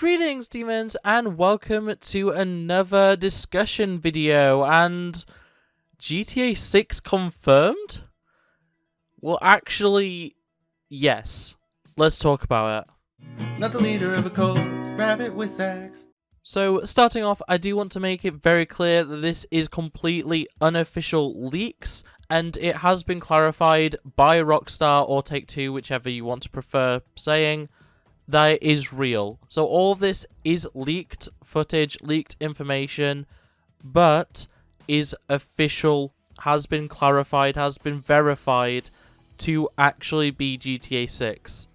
Greetings, demons, and welcome to another discussion video. And GTA 6 confirmed? Well, actually, yes. Let's talk about it. Not the leader of a cult, RabbitWithAxe. So, starting off, I do want to make it very clear that this is completely unofficial leaks, and it has been clarified by Rockstar or Take-Two, whichever you want to prefer saying, that it is real. So all of this is leaked footage, leaked information, but is official, has been clarified, has been verified to actually be GTA 6.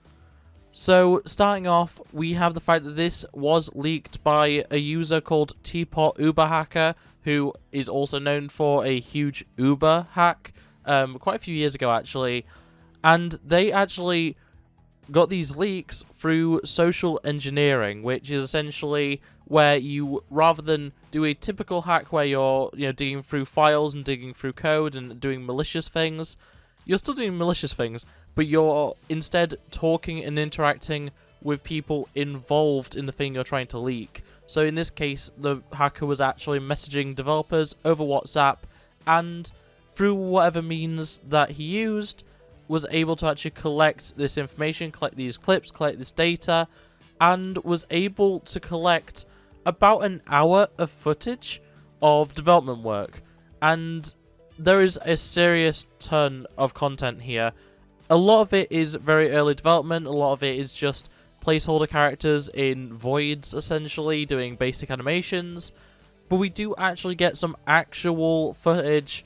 So starting off, we have the fact that this was leaked by a user called Teapot Uber Hacker, who is also known for a huge Uber hack, quite a few years ago actually, and they actually got these leaks through social engineering, which is essentially where you, rather than do a typical hack where you're digging through files and digging through code and doing malicious things, you're still doing malicious things, but you're instead talking and interacting with people involved in the thing you're trying to leak. So in this case, the hacker was actually messaging developers over WhatsApp, and through whatever means that he used, was able to actually collect this information, collect these clips, collect this data, and was able to collect about an hour of footage of development work. And there is a serious ton of content here. A lot of it is very early development, a lot of it is just placeholder characters in voids, essentially, doing basic animations, but we do actually get some actual footage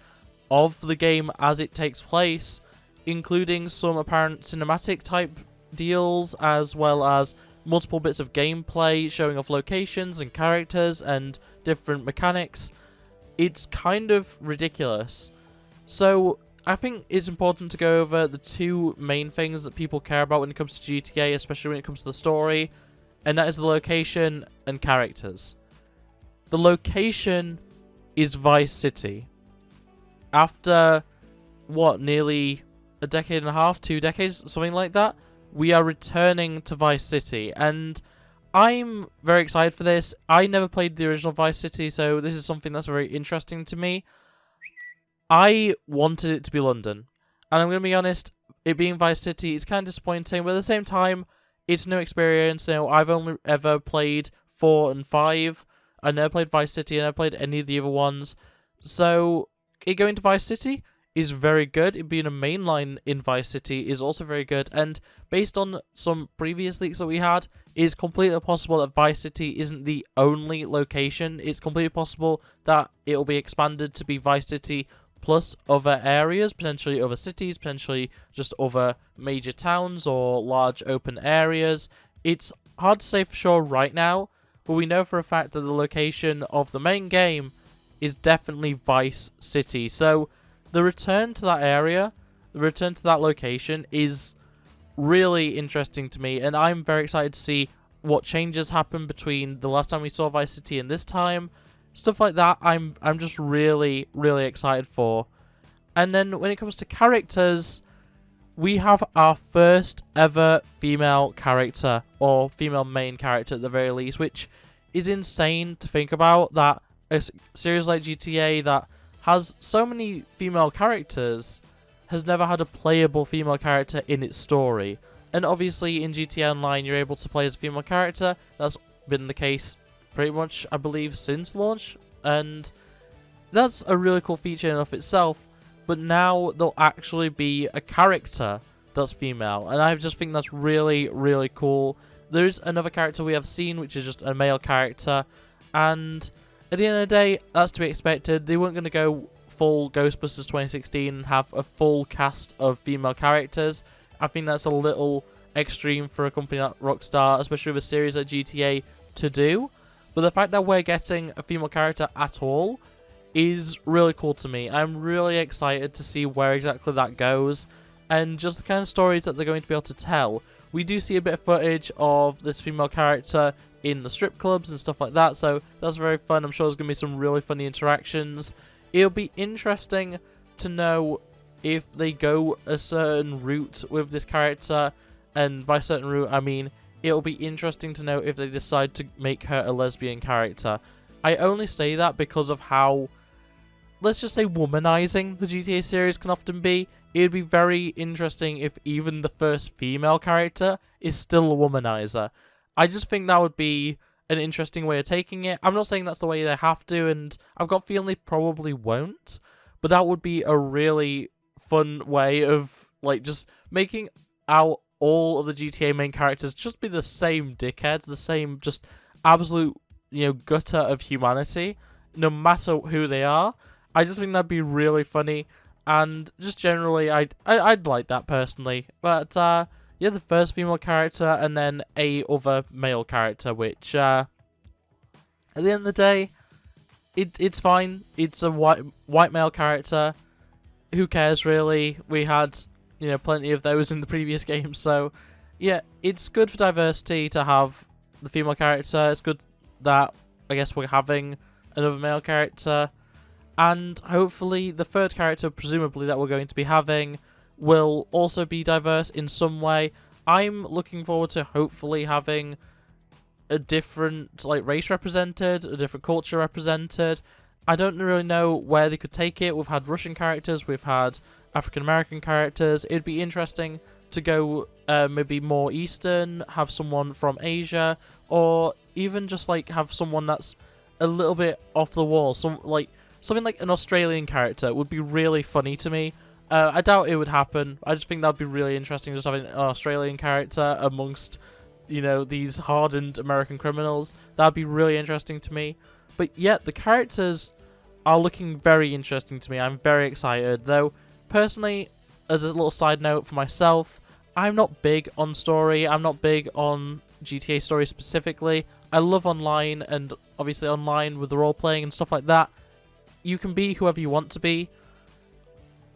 of the game as it takes place, including some apparent cinematic type deals, as well as multiple bits of gameplay showing off locations and characters and different mechanics. It's kind of ridiculous. So I think it's important to go over the two main things that people care about when it comes to GTA, especially when it comes to the story, and that is the location and characters. The location is Vice City. After, what, nearly a decade and a half, 2 decades, something like that, we are returning to Vice City, and I'm very excited for this. I never played the original Vice City, so this is something that's very interesting to me. I wanted it to be London, and I'm going to be honest, it being Vice City is kind of disappointing, but at the same time, it's a new experience. I've only ever played 4 and 5, I never played Vice City, I never played any of the other ones, so it going to Vice City is very good. It being a mainline in Vice City is also very good, and based on some previous leaks that we had, it is completely possible that Vice City isn't the only location. It's completely possible that it will be expanded to be Vice City plus other areas, potentially other cities, potentially just other major towns or large open areas. It's hard to say for sure right now, but we know for a fact that the location of the main game is definitely Vice City. So the return to that area, the return to that location is really interesting to me, and I'm very excited to see what changes happen between the last time we saw Vice City and this time. Stuff like that I'm just really, really excited for. And then when it comes to characters, we have our first ever female character, or female main character at the very least, which is insane to think about, that a series like GTA that has so many female characters has never had a playable female character in its story. And obviously in GTA Online you're able to play as a female character. That's been the case pretty much, I believe, since launch, and that's a really cool feature in and of itself. But now there'll actually be a character that's female, and I just think that's really, really cool. There's another character we have seen, which is just a male character, and at the end of the day, that's to be expected. They weren't going to go full Ghostbusters 2016 and have a full cast of female characters. I think that's a little extreme for a company like Rockstar, especially with a series like GTA, to do. But the fact that we're getting a female character at all is really cool to me. I'm really excited to see where exactly that goes, and just the kind of stories that they're going to be able to tell. We do see a bit of footage of this female character in the strip clubs and stuff like that, so that's very fun. I'm sure there's going to be some really funny interactions. It'll be interesting to know if they go a certain route with this character, and by certain route I mean it'll be interesting to know if they decide to make her a lesbian character. I only say that because of how, let's just say, womanizing the GTA series can often be. It'd be very interesting if even the first female character is still a womanizer. I just think that would be an interesting way of taking it. I'm not saying that's the way they have to, and I've got a feeling they probably won't, but that would be a really fun way of, like, just making out all of the GTA main characters just be the same dickheads, the same just absolute, gutter of humanity, no matter who they are. I just think that'd be really funny, and just generally, I'd like that personally. But yeah, the first female character, and then a other male character, which at the end of the day, it's fine. It's a white male character. Who cares really? We had plenty of those in the previous games, so yeah, it's good for diversity to have the female character. It's good that I guess we're having another male character. And hopefully the third character, presumably, that we're going to be having will also be diverse in some way. I'm looking forward to hopefully having a different race represented, a different culture represented. I don't really know where they could take it. We've had Russian characters, we've had African American characters. It'd be interesting to go maybe more Eastern, have someone from Asia, or even just have someone that's a little bit off the wall. Something like an Australian character would be really funny to me. I doubt it would happen. I just think that would be really interesting, just having an Australian character amongst, these hardened American criminals. That would be really interesting to me. But yeah, the characters are looking very interesting to me. I'm very excited. Though, personally, as a little side note for myself, I'm not big on story. I'm not big on GTA story specifically. I love online, and obviously online with the role-playing and stuff like that. You can be whoever you want to be.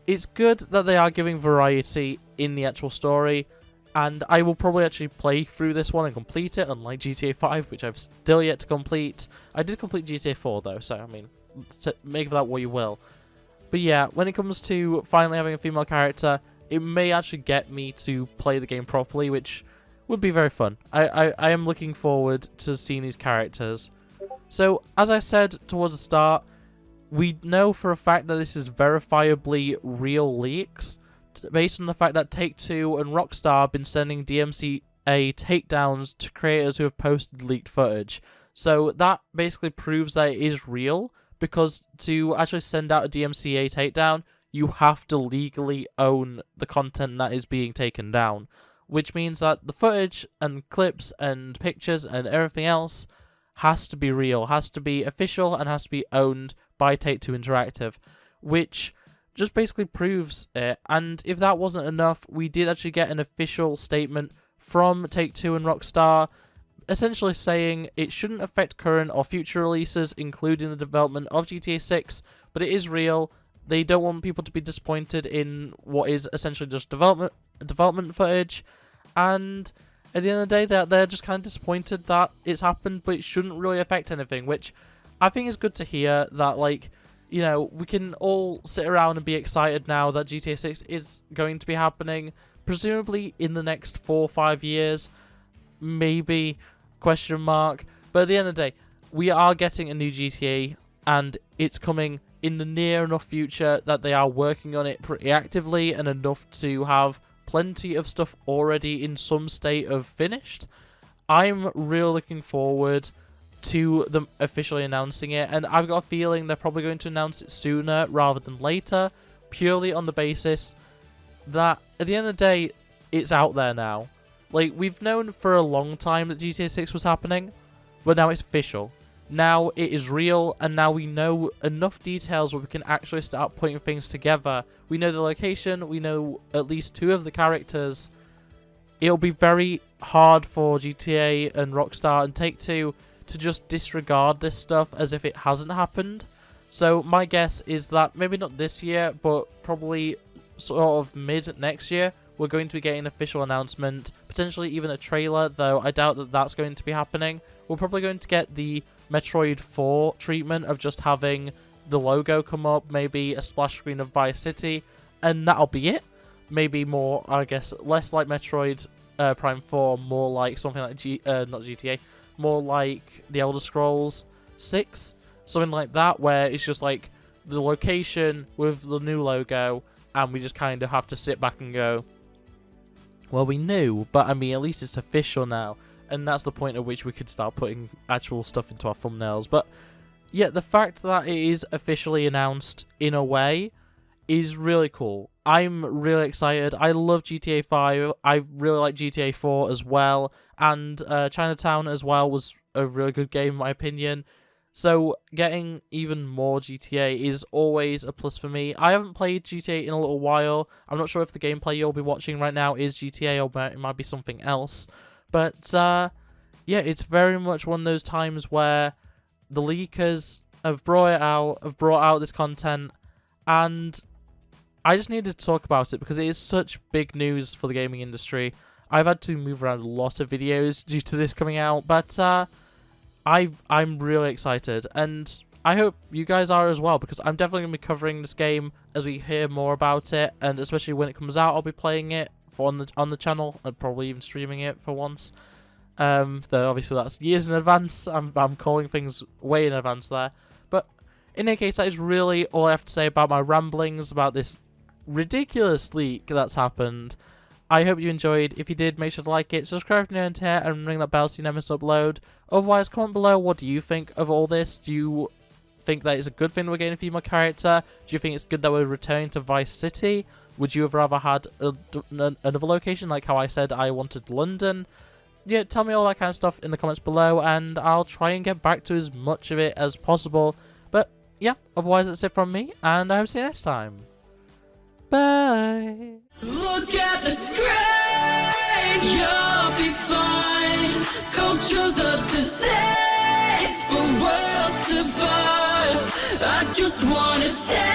It's good that they are giving variety in the actual story, and I will probably actually play through this one and complete it, unlike GTA 5, which I've still yet to complete. I did complete GTA 4 though, so I mean, make of that what you will. But yeah, when it comes to finally having a female character, it may actually get me to play the game properly, which would be very fun. I am looking forward to seeing these characters. So, as I said towards the start, we know for a fact that this is verifiably real leaks, based on the fact that Take-Two and Rockstar have been sending DMCA takedowns to creators who have posted leaked footage. So that basically proves that it is real, because to actually send out a DMCA takedown, you have to legally own the content that is being taken down, which means that the footage and clips and pictures and everything else has to be real, has to be official, and has to be owned by Take-Two Interactive, which just basically proves it. And if that wasn't enough, we did actually get an official statement from Take-Two and Rockstar, essentially saying it shouldn't affect current or future releases, including the development of GTA 6, but it is real. They don't want people to be disappointed in what is essentially just development footage, and at the end of the day, they're just kind of disappointed that it's happened, but it shouldn't really affect anything, which I think is good to hear. That, we can all sit around and be excited now that GTA 6 is going to be happening, presumably in the next 4 or 5 years, maybe, question mark. But at the end of the day, we are getting a new GTA, and it's coming in the near enough future that they are working on it pretty actively, and enough to have plenty of stuff already in some state of finished. I'm really looking forward to them officially announcing it, and I've got a feeling they're probably going to announce it sooner rather than later, purely on the basis that at the end of the day, it's out there now. We've known for a long time that GTA 6 was happening, but now it's official. Now it is real, and now we know enough details where we can actually start putting things together. We know the location, we know at least 2 of the characters. It'll be very hard for GTA and Rockstar and Take-Two to just disregard this stuff as if it hasn't happened. So my guess is that maybe not this year, but probably sort of mid next year, we're going to be getting an official announcement, potentially even a trailer, though I doubt that that's going to be happening. We're probably going to get the Metroid 4 treatment of just having the logo come up, maybe a splash screen of Vice City, and that'll be it. Maybe more, I guess, less like Metroid Prime 4 more like something like not GTA, more like The Elder Scrolls 6, something like that, where it's just like the location with the new logo, and we just kind of have to sit back and go, well, we knew, but I mean, at least it's official now, and that's the point at which we could start putting actual stuff into our thumbnails. But yeah, the fact that it is officially announced in a way is really cool. I'm really excited. I love GTA 5. I really like GTA 4 as well, and Chinatown as well was a really good game in my opinion. So getting even more GTA is always a plus for me. I haven't played GTA in a little while. I'm not sure if the gameplay you'll be watching right now is GTA or it might be something else. But yeah, it's very much one of those times where the leakers have brought out this content, and I just needed to talk about it because it is such big news for the gaming industry. I've had to move around a lot of videos due to this coming out, but I'm really excited, and I hope you guys are as well, because I'm definitely going to be covering this game as we hear more about it, and especially when it comes out, I'll be playing it on the channel, and probably even streaming it for once. Though obviously that's years in advance. I'm calling things way in advance there. But in any case, that is really all I have to say about my ramblings about this ridiculous leak that's happened. I hope you enjoyed. If you did, make sure to like it, subscribe if you're new here, and ring that bell so you never miss an upload. Otherwise, comment below, what do you think of all this? Do you think that it's a good thing that we're getting a female character? Do you think it's good that we're returning to Vice City? Would you have rather had another location, like how I said I wanted London? Yeah, tell me all that kind of stuff in the comments below, and I'll try and get back to as much of it as possible. But yeah, otherwise that's it from me, and I hope to see you next time. Bye! Look at the screen, you'll be fine. Culture's a disease, but worlds divine. I just wanna tell